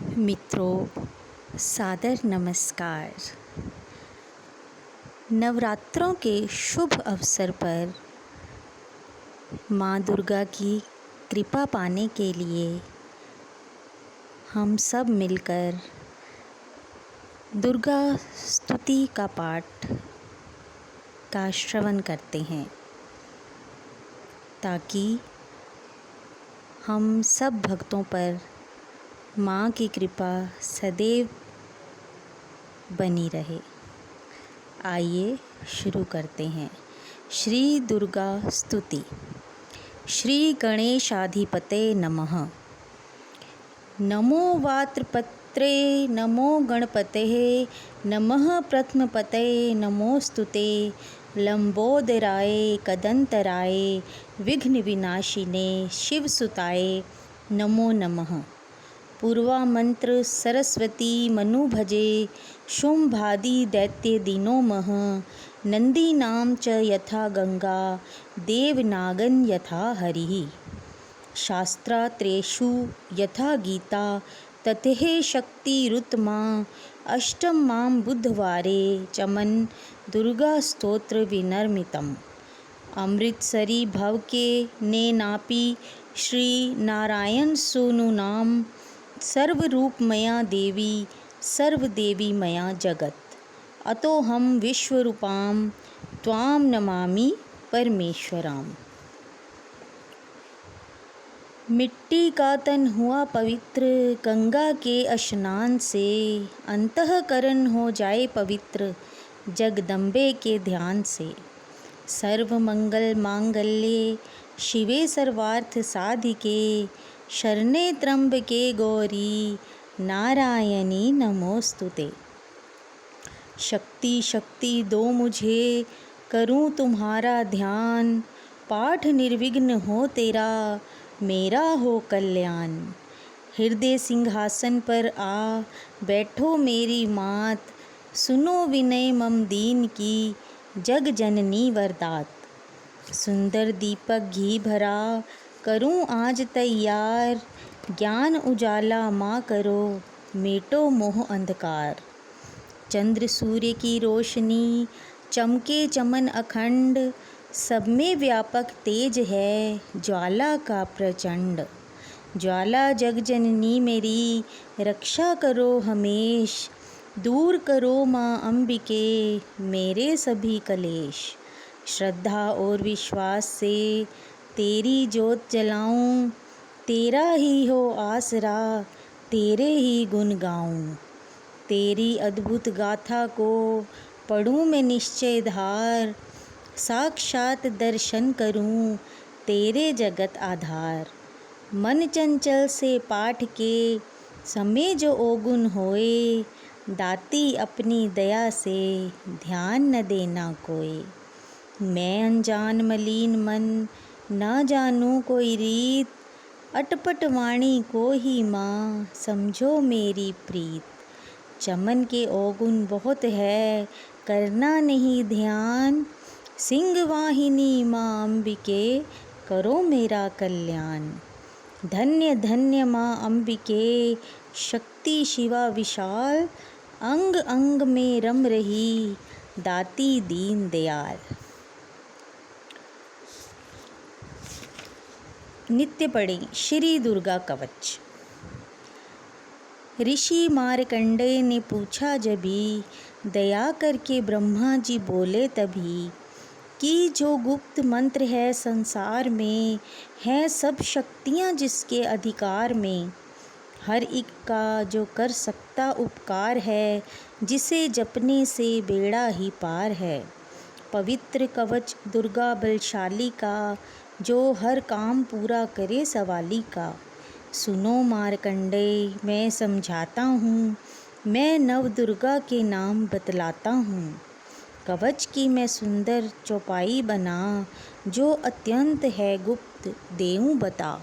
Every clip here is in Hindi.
मित्रों, सादर नमस्कार। नवरात्रों के शुभ अवसर पर माँ दुर्गा की कृपा पाने के लिए हम सब मिलकर दुर्गा स्तुति का पाठ का श्रवण करते हैं, ताकि हम सब भक्तों पर माँ की कृपा सदैव बनी रहे। आइए शुरू करते हैं। श्री दुर्गा स्तुति। श्री गणेशाधिपते नमः। नमो वात्रपत्रे नमो गणपतेः नमः प्रथमपते नमोस्तुते लंबोदराय कदंतराय विघ्न विनाशिने शिवसुताय नमो नमः। पूर्वामंत्र सरस्वती मनु भजे शुंभादि दैत्य दीनो मह नंदीनाम च यथा गंगा देवनागन यथा हरिः। शास्त्रात्रेषु यथा गीता ततेः शक्तिरुत्तमा अष्टम मां बुधवारे चमन दुर्गा स्तोत्र विनर्मितम्। अमृतसरी भव के नेनापि श्री नारायण सोनु नाम सर्वरूपमया देवी सर्वदेवी मया जगत अतो हम विश्वरूपां त्वां नमामि परमेश्वराम। मिट्टी का तन हुआ पवित्र गंगा के स्नान से, अंतःकरण हो जाए पवित्र जगदम्बे के ध्यान से। सर्व मंगल मांगल्ये शिवे सर्वार्थ साधिके शरणे त्र्यंबके गौरी नारायणी नमोस्तुते। शक्ति शक्ति दो मुझे करूं तुम्हारा ध्यान, पाठ निर्विघ्न हो तेरा मेरा हो कल्याण। हृदय सिंहासन पर आ बैठो मेरी मात, सुनो विनय मम दीन की जग जननी वरदात। सुंदर दीपक घी भरा करूं आज तैयार, ज्ञान उजाला माँ करो मेटो मोह अंधकार। चंद्र सूर्य की रोशनी चमके चमन अखंड, सब में व्यापक तेज है ज्वाला का प्रचंड। ज्वाला जग जननी मेरी रक्षा करो हमेश, दूर करो माँ अंबिके मेरे सभी कलेश। श्रद्धा और विश्वास से तेरी जोत जलाऊं, तेरा ही हो आसरा तेरे ही गुण गाऊं। तेरी अद्भुत गाथा को पढ़ूं मैं निश्चय धार, साक्षात दर्शन करूं तेरे जगत आधार। मन चंचल से पाठ के समय जो ओगुन होए, दाती अपनी दया से ध्यान न देना कोई। मैं अनजान मलिन मन ना जानूं कोई रीत, अटपट वाणी को ही माँ समझो मेरी प्रीत। चमन के अवगुण बहुत है करना नहीं ध्यान, सिंह वाहिनी माँ अंबिके करो मेरा कल्याण। धन्य धन्य माँ अंबिके शक्ति शिवा विशाल, अंग अंग में रम रही दाती दीन दयाल। नित्य पढ़ें श्री दुर्गा कवच। ऋषि मार्कंडेय ने पूछा जभी, दया करके ब्रह्मा जी बोले तभी, कि जो गुप्त मंत्र है संसार में, है सब शक्तियाँ जिसके अधिकार में। हर एक का जो कर सकता उपकार है, जिसे जपने से बेड़ा ही पार है। पवित्र कवच दुर्गा बलशाली का, जो हर काम पूरा करे सवाली का। सुनो मार्कंडेय मैं समझाता हूँ, मैं नव दुर्गा के नाम बतलाता हूँ। कवच की मैं सुंदर चौपाई बना, जो अत्यंत है गुप्त देऊँ बता।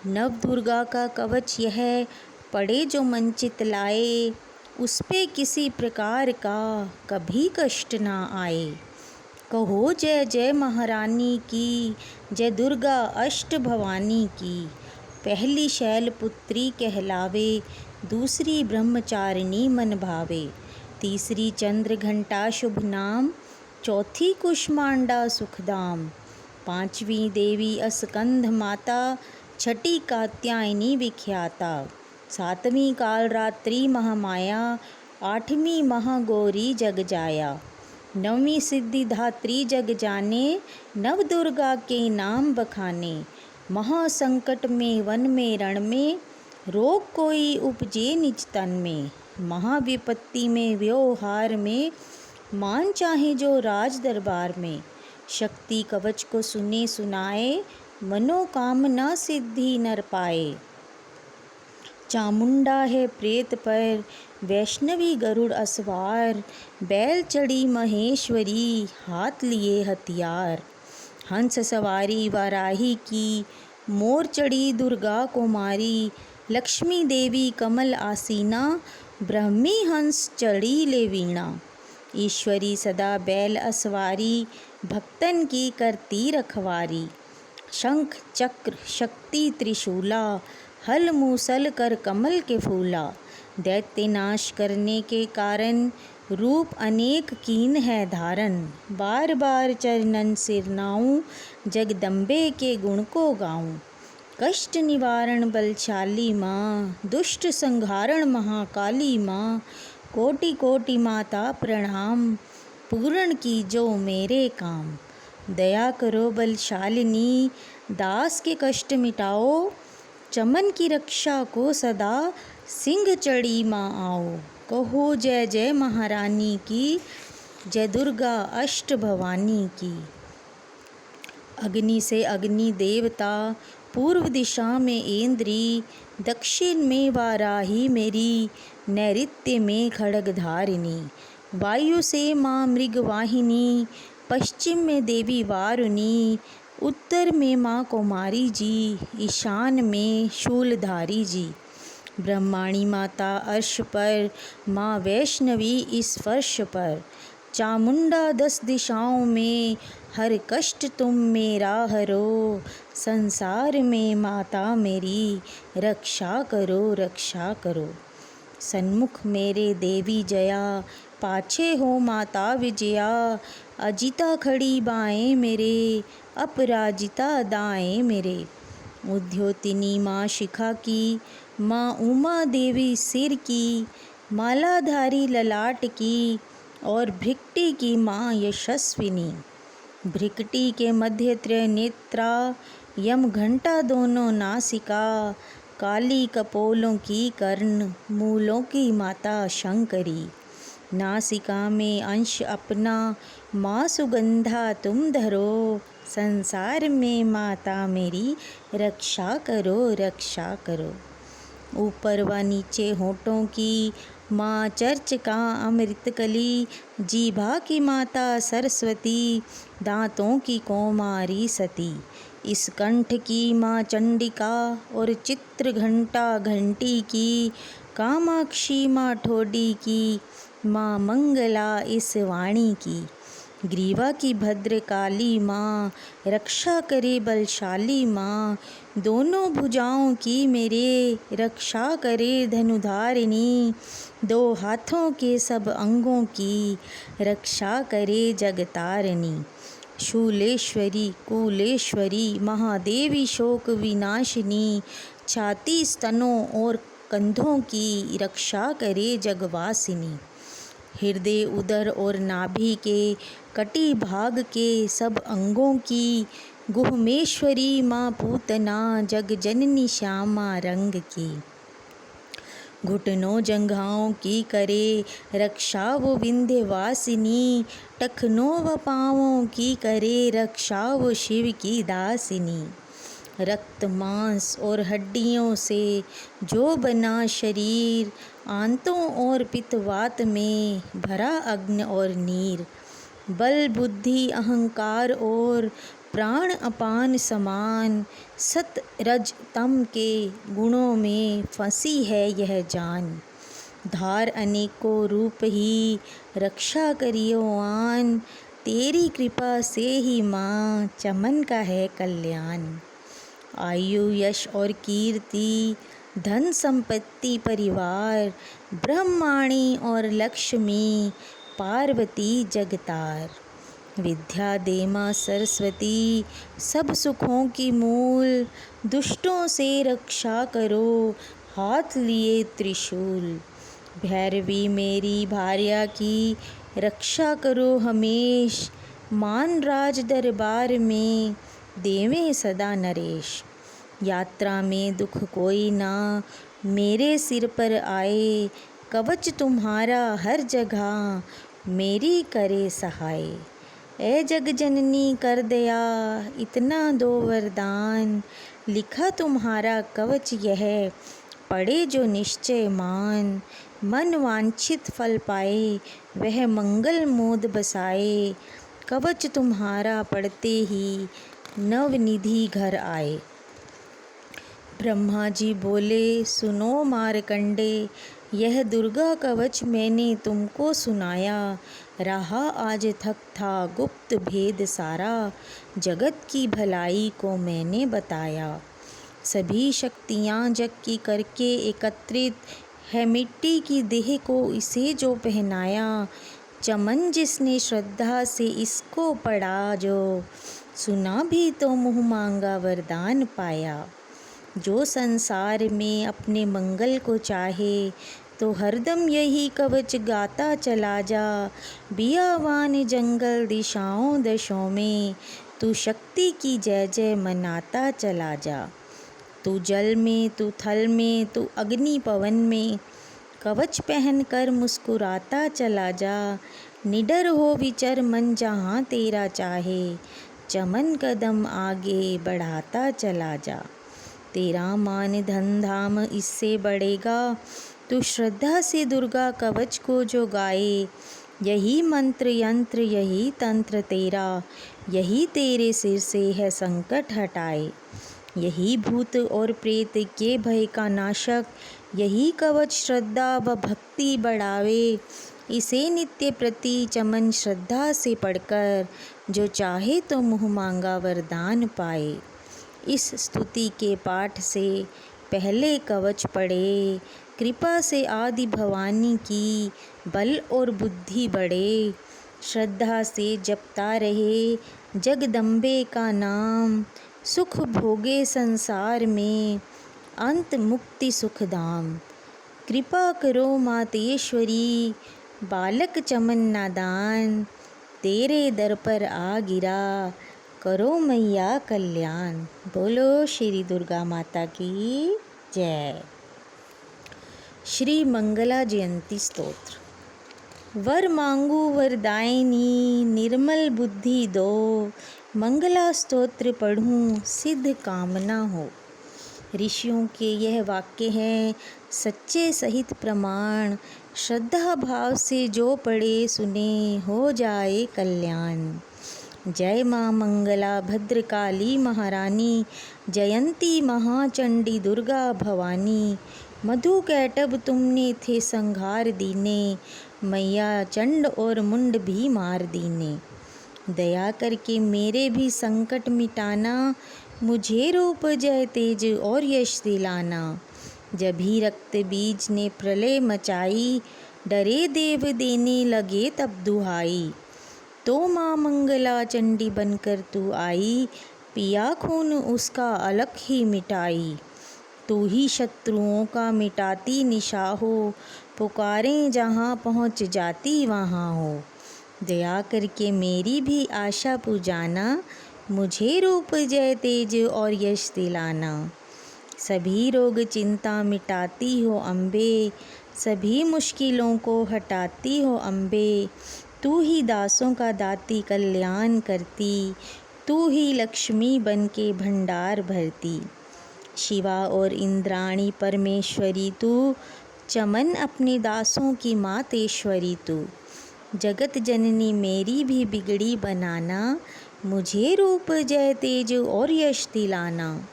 नव दुर्गा का कवच यह पढ़े जो मन चित लाए, उस पे किसी प्रकार का कभी कष्ट ना आए। कहो जय जय महारानी की, जय दुर्गा अष्ट भवानी की। पहली शैलपुत्री कहलावे, दूसरी ब्रह्मचारिणी मन भावे, तीसरी चंद्र घंटा शुभ नाम, चौथी कुष्मांडा सुखदाम, पांचवी देवी अस्कंध माता, छठी कात्यायनी विख्याता, सातवीं कालरात्रि महामाया, आठवीं महागौरी जग जाया, नववीं सिद्धिदात्री जग जाने, नव दुर्गा के नाम बखाने, महासंकट में वन में रण में, रोग कोई उपजे निज तन में, महाविपत्ति में व्यवहार में, मान चाहे जो राज दरबार में, शक्ति कवच को सुने सुनाए, मनोकामना सिद्धि नर पाए। चामुंडा है प्रेत पर, वैष्णवी गरुड़ असवार, बैल चढ़ी महेश्वरी, हाथ लिए हथियार, हंस सवारी वाराही की, मोर चढ़ी दुर्गा कुमारी, लक्ष्मी देवी कमल आसीना, ब्रह्मी हंस चढ़ी ले वीणा, ईश्वरी सदा बैल असवारी, भक्तन की करती रखवारी, शंख चक्र शक्ति त्रिशूला, हल मूसल कर कमल के फूला, दैत्य नाश करने के कारण, रूप अनेक कीन है धारण, बार बार चरणन सिर नाऊं, जगदम्बे के गुण को गाऊं, कष्ट निवारण बलशाली माँ, दुष्ट संहारण महाकाली माँ, कोटि कोटि माता प्रणाम, पूर्ण की जो मेरे काम, दया करो बलशालिनी, दास के कष्ट मिटाओ, चमन की रक्षा को सदा, सिंह चढ़ी माँ आओ, कहो जय जय महारानी की, जय दुर्गा अष्ट भवानी की। अग्नि से अग्नि देवता, पूर्व दिशा में इंद्री, दक्षिण में वाराही मेरी, नैऋत्य में खड्गधारिणी, वायु से माँ मृगवाहिनी, पश्चिम में देवी वारुणी, उत्तर में माँ कुमारी जी, ईशान में शूलधारी जी, ब्रह्माणी माता अर्श पर, माँ वैष्णवी इस फर्श पर, चामुंडा 10 दिशाओं में, हर कष्ट तुम मेरा हरो, संसार में माता मेरी, रक्षा करो रक्षा करो। सन्मुख मेरे देवी जया, पाछे हो माता विजया, अजिता खड़ी बाएं मेरे, अपराजिता दाएं मेरे, उद्योतिनी माँ शिखा की, माँ उमा देवी सिर की, मालाधारी ललाट की, और भृकटी की माँ यशस्विनी, भृकटी के मध्य त्रिनेत्रा, यम घंटा दोनों नासिका, काली कपोलों की कर्ण, मूलों की माता शंकरी, नासिका में अंश अपना, माँ सुगंधा तुम धरो, संसार में माता मेरी, रक्षा करो रक्षा करो। ऊपर व नीचे होठों की माँ चर्च का अमृत कली, जीभा की माता सरस्वती, दांतों की कौमारी सती, इस कंठ की माँ चंडिका, और चित्र घंटा घंटी की, कामाक्षी माँ ठोडी की, माँ मंगला इस वाणी की, ग्रीवा की भद्रकाली माँ, रक्षा करे बलशाली माँ, दोनों भुजाओं की मेरे, रक्षा करे धनुधारिणी, दो हाथों के सब अंगों की, रक्षा करे जगतारिणी, शूलेश्वरी कुलेश्वरी, महादेवी शोक विनाशिनी, छाती स्तनों और कंधों की, रक्षा करे जगवासिनी, हृदय उदर और नाभि के, कटी भाग के सब अंगों की, गुहमेश्वरी माँ पूतना, जग जननी श्यामा रंग की, घुटनों जंघाओं की करे, रक्षा वो विंध्यवासिनी, टखनों व पाँवों की करे, रक्षा वो शिव की दासिनी, रक्त मांस और हड्डियों से जो बना शरीर, आंतों और पित्तवात में भरा अग्नि और नीर, बल बुद्धि अहंकार और प्राण अपान समान, सत रज तम के गुणों में फंसी है यह जान, धार अनेकों रूप ही, रक्षा करियो आन, तेरी कृपा से ही माँ, चमन का है कल्याण। आयु यश और कीर्ति, धन संपत्ति परिवार, ब्रह्माणी और लक्ष्मी, पार्वती जगतार। विद्या दे माँ सरस्वती, सब सुखों की मूल, दुष्टों से रक्षा करो, हाथ लिए त्रिशूल। भैरवी मेरी भार्या की, रक्षा करो हमेश, मान राज दरबार में, देवें सदा नरेश। यात्रा में दुख कोई ना, मेरे सिर पर आए, कवच तुम्हारा हर जगह, मेरी करे सहाय। ए जग जननी कर दया, इतना दो वरदान, लिखा तुम्हारा कवच यह, पढ़े जो निश्चय मान। मन वांछित फल पाए, वह मंगल मोद बसाए, कवच तुम्हारा पढ़ते ही, नवनिधि घर आए। ब्रह्मा जी बोले सुनो मारकंडे, यह दुर्गा कवच मैंने तुमको सुनाया, रहा आज थक था गुप्त भेद सारा, जगत की भलाई को मैंने बताया। सभी शक्तियाँ जग की करके एकत्रित है, मिट्टी की देह को इसे जो पहनाया, चमन जिसने श्रद्धा से इसको पढ़ा जो, सुना भी तो मुँह मांगा वरदान पाया। जो संसार में अपने मंगल को चाहे, तो हरदम यही कवच गाता चला जा। बियावान जंगल दिशाओं दशों में, तू शक्ति की जय जय मनाता चला जा। तू जल में, तू थल में, तू अग्नि पवन में, कवच पहन कर मुस्कुराता चला जा। निडर हो विचर मन जहाँ तेरा चाहे, चमन कदम आगे बढ़ाता चला जा। तेरा मान धन धाम इससे बढ़ेगा, तू श्रद्धा से दुर्गा कवच को जो गाए। यही मंत्र यंत्र यही तंत्र तेरा, यही तेरे सिर से है संकट हटाए। यही भूत और प्रेत के भय का नाशक, यही कवच श्रद्धा व भक्ति बढ़ावे। इसे नित्य प्रति चमन श्रद्धा से पढ़कर, जो चाहे तो मुँह मांगा वरदान पाए। इस स्तुति के पाठ से पहले कवच पढ़े, कृपा से आदि भवानी की, बल और बुद्धि बढ़े। श्रद्धा से जपता रहे जगदम्बे का नाम, सुख भोगे संसार में, अंत मुक्ति सुख धाम। कृपा करो मातेश्वरी, बालक चमन नादान, तेरे दर पर आ गिरा, करो मैया कल्याण। बोलो श्री दुर्गा माता की जय। श्री मंगला जयंती स्तोत्र। वर मांगू वरदायिनी, निर्मल बुद्धि दो, मंगला स्तोत्र पढ़ूं सिद्ध कामना हो। ऋषियों के यह वाक्य हैं सच्चे सहित प्रमाण, श्रद्धा भाव से जो पढ़े सुने, हो जाए कल्याण। जय माँ मंगला भद्रकाली महारानी, जयंती महाचंडी दुर्गा भवानी। मधु कैटभ तुमने थे संहार दीने, मैया चंड और मुंड भी मार दीने। दया करके मेरे भी संकट मिटाना, मुझे रूप जय तेज और यश दिलाना। जब ही रक्त बीज ने प्रलय मचाई, डरे देव देने लगे तब दुहाई। तो माँ मंगला चंडी बनकर तू आई, पिया खून उसका अलख ही मिटाई। तू ही शत्रुओं का मिटाती निशा हो, पुकारें जहाँ पहुँच जाती वहाँ हो। दया करके मेरी भी आशा पुजाना, मुझे रूप जय तेज और यश दिलाना। सभी रोग चिंता मिटाती हो अम्बे, सभी मुश्किलों को हटाती हो अम्बे। तू ही दासों का दाती कल्याण करती, तू ही लक्ष्मी बन के भंडार भरती। शिवा और इंद्राणी परमेश्वरी तू, चमन अपने दासों की मातेश्वरी तू। जगत जननी मेरी भी बिगड़ी बनाना, मुझे रूप जय तेज और यश दिलाना।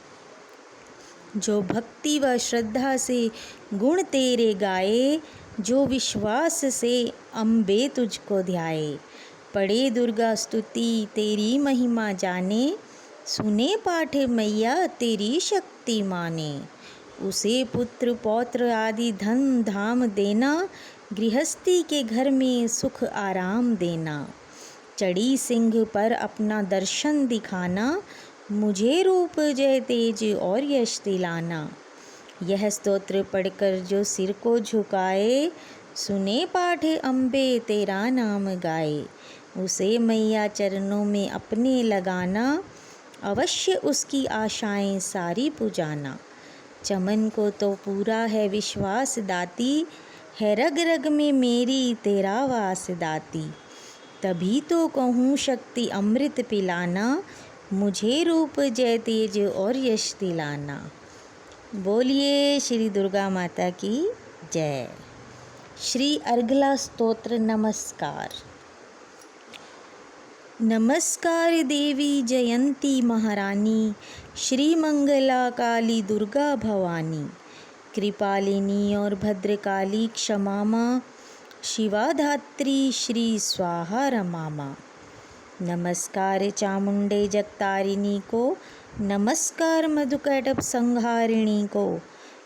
जो भक्ति व श्रद्धा से गुण तेरे गाए, जो विश्वास से अम्बे तुझको ध्याए। पढ़े दुर्गा स्तुति तेरी महिमा जाने, सुने पाठ मैया तेरी शक्ति माने। उसे पुत्र पौत्र आदि धन धाम देना, गृहस्थी के घर में सुख आराम देना। चढ़ी सिंह पर अपना दर्शन दिखाना, मुझे रूप जय तेज और यश दिलाना। यह स्तोत्र पढ़कर जो सिर को झुकाए, सुने पाठ अम्बे तेरा नाम गाए। उसे मैया चरणों में अपने लगाना, अवश्य उसकी आशाएं सारी पुजाना। चमन को तो पूरा है विश्वास दाती, है रग रग में मेरी तेरा वास दाती। तभी तो कहूँ शक्ति अमृत पिलाना, मुझे रूप जय तेज और यश दिलाना। बोलिए श्री दुर्गा माता की जय। श्री अर्गला स्तोत्र। नमस्कार। नमस्कार देवी जयंती महारानी, श्री मंगला काली दुर्गा भवानी। कृपालिनी और भद्रकाली क्षमा माँ, शिवा धात्री श्री स्वाहा रमा माँ। नमस्कार चामुंडे जगतारिणी को, नमस्कार मधुकैटभ संहारिणी को।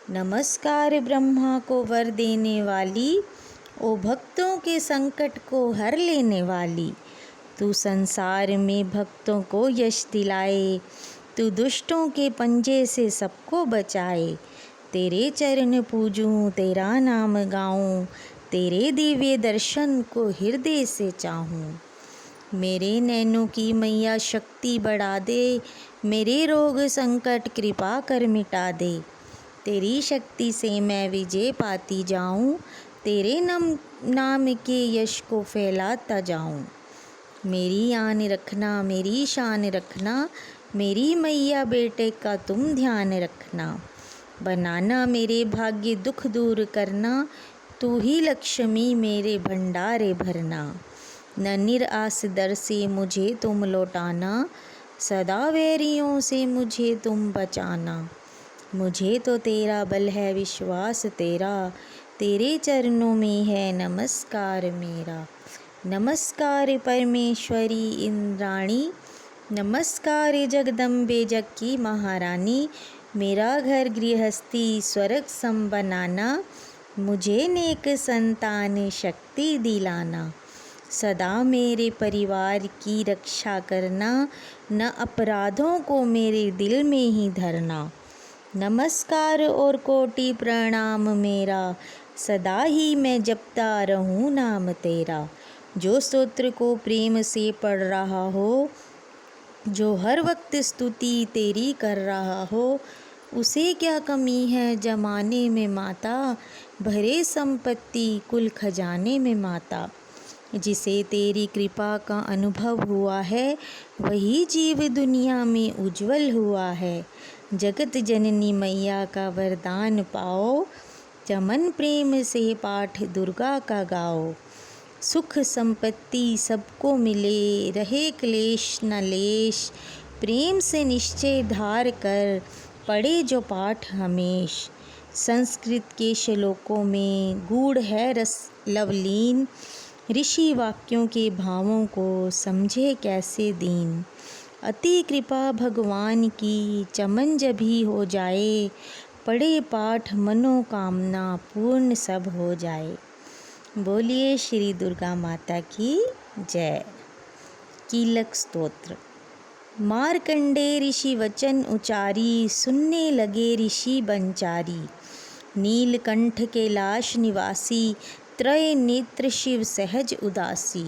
नमस्कार ब्रह्मा को वर देने वाली, ओ भक्तों के संकट को हर लेने वाली। तू संसार में भक्तों को यश दिलाए, तू दुष्टों के पंजे से सबको बचाए। तेरे चरण पूजूं तेरा नाम गाऊं, तेरे दिव्य दर्शन को हृदय से चाहूं। मेरे नैनों की मैया शक्ति बढ़ा दे, मेरे रोग संकट कृपा कर मिटा दे। तेरी शक्ति से मैं विजय पाती जाऊं, तेरे नाम के यश को फैलाता जाऊं। मेरी आन रखना मेरी शान रखना, मेरी मैया बेटे का तुम ध्यान रखना। बनाना मेरे भाग्य दुख दूर करना, तू ही लक्ष्मी मेरे भंडारे भरना। न निराश दर से मुझे तुम लौटाना, सदा वैरियों से मुझे तुम बचाना। मुझे तो तेरा बल है विश्वास तेरा, तेरे चरणों में है नमस्कार मेरा। नमस्कार परमेश्वरी इंद्राणी, नमस्कार जगदम्बे जग की महारानी। मेरा घर गृहस्थी स्वर्ग सम बनाना, मुझे नेक संतान शक्ति दिलाना। सदा मेरे परिवार की रक्षा करना, न अपराधों को मेरे दिल में ही धरना। नमस्कार और कोटि प्रणाम मेरा, सदा ही मैं जपता रहूं नाम तेरा। जो स्तोत्र को प्रेम से पढ़ रहा हो, जो हर वक्त स्तुति तेरी कर रहा हो, उसे क्या कमी है जमाने में माता, भरे संपत्ति कुल खजाने में माता। जिसे तेरी कृपा का अनुभव हुआ है, वही जीव दुनिया में उज्जवल हुआ है। जगत जननी मैया का वरदान पाओ, चमन प्रेम से पाठ दुर्गा का गाओ। सुख संपत्ति सबको मिले, रहे क्लेश न लेश, प्रेम से निश्चय धार कर पढ़े जो पाठ हमेश। संस्कृत के श्लोकों में गूढ़ है रस लवलीन, ऋषि वाक्यों के भावों को समझे कैसे दीन। अति कृपा भगवान की चमन जभी हो जाए, पढ़े पाठ मनोकामना पूर्ण सब हो जाए। बोलिए श्री दुर्गा माता की जय। कीलक स्तोत्र। मार्कंडे ऋषि वचन उचारी, सुनने लगे ऋषि बनचारी। नीलकंठ कैलाश निवासी, त्रय नेत्र शिव सहज उदासी।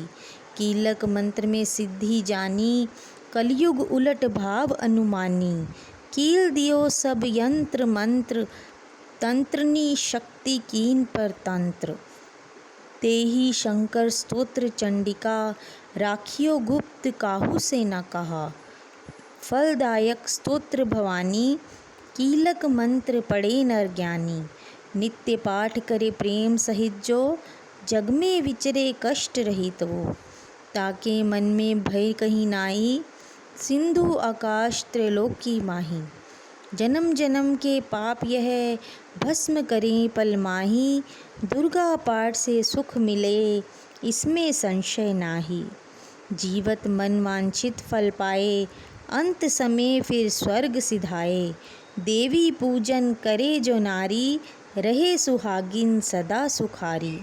कीलक मंत्र में सिद्धि जानी, कलयुग उलट भाव अनुमानी। कील दियो सब यंत्र मंत्र, तंत्रनी शक्ति कीन पर तंत्र। तेहि शंकर स्तोत्र चंडिका, राखियो गुप्त काहू से न कहा। फलदायक स्तोत्र भवानी, कीलक मंत्र पढ़े नर ज्ञानी। नित्य पाठ करे प्रेम सहित जो, जग में विचरे कष्ट रहित वो। ताके मन में भय कहीं नाई, सिंधु आकाश त्रैलोकी माही। जन्म जन्म के पाप यह भस्म करें पल माही। दुर्गा पाठ से सुख मिले, इसमें संशय नाही। जीवत मन वांछित फल पाए, अंत समय फिर स्वर्ग सिधाए। देवी पूजन करे जो नारी, रहे सुहागिन सदा सुखारी।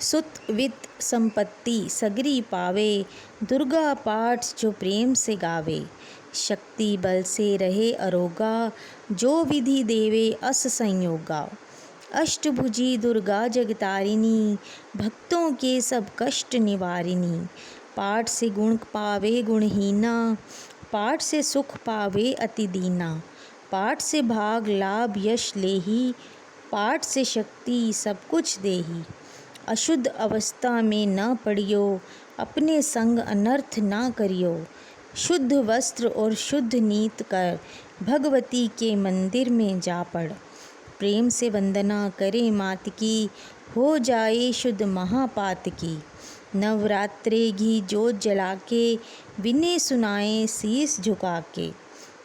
सुत वित्त संपत्ति सगरी पावे, दुर्गा पाठ जो प्रेम से गावे। शक्ति बल से रहे अरोगा, जो विधि देवे अस संयोगा। अष्टभुजी दुर्गा जगतारिणी, भक्तों के सब कष्ट निवारिणी। पाठ से गुण पावे गुणहीना, पाठ से सुख पावे अति दीना। पाठ से भाग लाभ यश लेही, पाठ से शक्ति सब कुछ देही। अशुद्ध अवस्था में न पड़ियो, अपने संग अनर्थ ना करियो। शुद्ध वस्त्र और शुद्ध नीत कर, भगवती के मंदिर में जा पड़। प्रेम से वंदना करे मात की, हो जाए शुद्ध महापात की। नवरात्रे घी जोत जला के, विनय सुनाए शीस झुका के।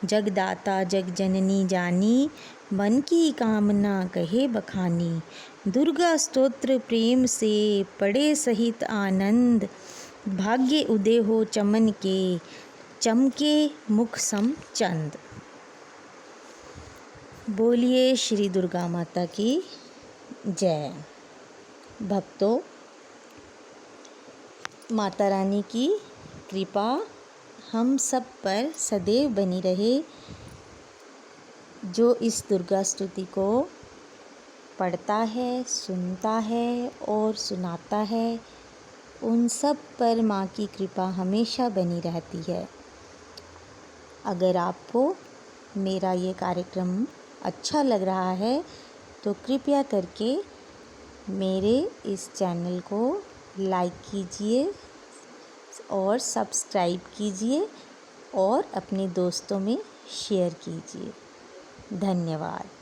जगदाता जग जननी जानी, मन की कामना कहे बखानी। दुर्गा स्तोत्र प्रेम से पढ़े सहित आनंद, भाग्य उदय हो चमन के, चमके मुख सम चंद। बोलिए श्री दुर्गा माता की जय। भक्तों, माता रानी की कृपा हम सब पर सदैव बनी रहे। जो इस दुर्गा स्तुति को पढ़ता है, सुनता है और सुनाता है, उन सब पर माँ की कृपा हमेशा बनी रहती है। अगर आपको मेरा ये कार्यक्रम अच्छा लग रहा है तो कृपया करके मेरे इस चैनल को लाइक कीजिए और सब्सक्राइब कीजिए और अपने दोस्तों में शेयर कीजिए। धन्यवाद।